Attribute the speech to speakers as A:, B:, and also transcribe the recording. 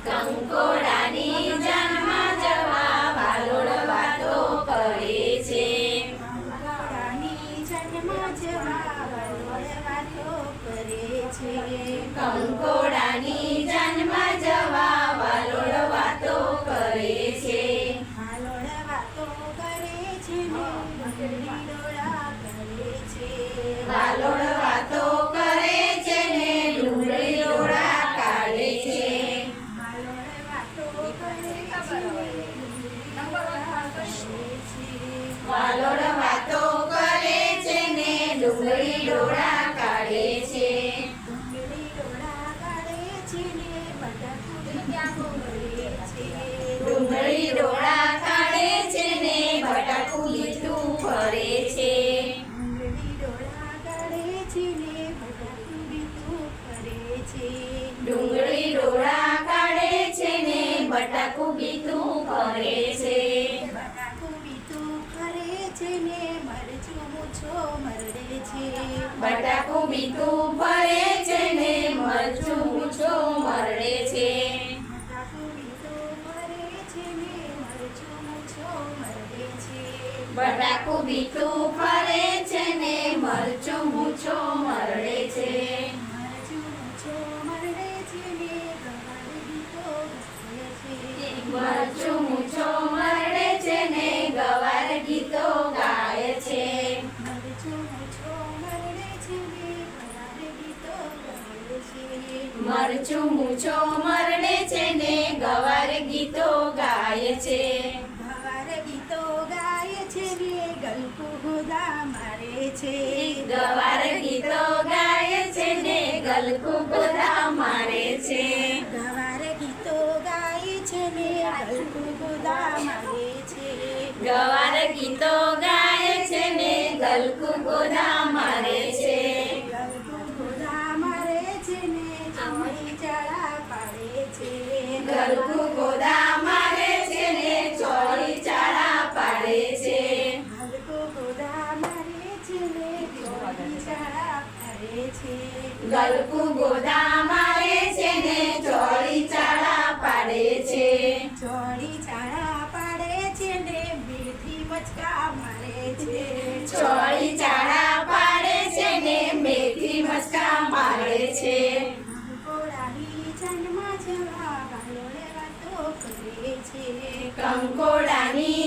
A: કંકોડાની જાનમાં જવા વાલોડ વાતો કરે છે.
B: કંકોડાની જાનમાં જવા વાલોડ વાતો કરે છે.
A: કંકોડાની જાનમાં જવા વાલોડ વાતો કરે છે.
B: વાલોડ વાતો કરે છે ને ડુંગળી ડોળા કરે છે.
A: વાલોડ વાતો કરે છે ને ડુંગળી ડોળા કાઢે છે. વાલોડ વાતો કરે છે ને ડુંગળી ડોળા કાઢે છે.
B: ડુંગળી ડોળા કાઢે છે ને બટાકું કરે છે.
A: ડુંગળી ડોળા કાઢે છે ને બટાકું લીધું ફરે છે.
B: ડુંગળી ડોળા કાઢે છે ને બટાકું બીતું ફરે છે.
A: ડુંગળી ડોળા કાઢે છે ને બટાકું બીતું ફરે છે.
B: બટાકું બીતું ફરે છે ને મરચું મૂછો મરડે છે.
A: બટાકું બીતું ફરે છે ને મરચું મૂછો મરડે છે.
B: બટાકું બીતું ફરે છે ને મરચું મૂછો મરડે છે.
A: બટાકું બીતું ફરે છે ને મરચું મૂછો મરડે છે.
B: મરચું મૂછો મરડે છે ને ગવાર બીતો ગાય છે.
A: મરચું મૂછો મરડે છે ને ગવાર ગીતો ગાય છે.
B: મરચું મૂછો મરડે છે ને ગવાર બીતો ગાય છે.
A: મરચું મૂછો મરડે છે ને ગવાર ગીતો ગાય છે.
B: ગવાર ગીતો ગાય છે ને ગલકું ગોદા મારે છે.
A: ગવાર ગીતો ગાય છે ને ગલકું ગોદા મારે છે.
B: ગવાર ગીતો ગાય છે ને ગલકું ગોદા મારે છે.
A: ગવાર ગીતો ગાય છે ને ગલકું ગોદા મારે છે.
B: ગલકું ગોદા મારે છે ને ચોળી ચાળા પાડે છે.
A: ગલકું ગોદા મારે છે ને ચોળી ચાળા પાડે છે.
B: ગલકું ગોદા મારે છે ને ચોળી ચાળા પાડે છે.
A: ગલકું ગોદા મારે છે ને ચોળી ચાળા પાડે છે.
B: ચોળી ચાળા પાડે છે ને બીડથી મચકા મારે છે.
A: ચોળી ચાળા પાડે છે ને મેથી મસ્કા મારે છે.
B: કંકોડાની જાનમાં જવા વાલોડે વાતો કરે છે.
A: કંકોડાની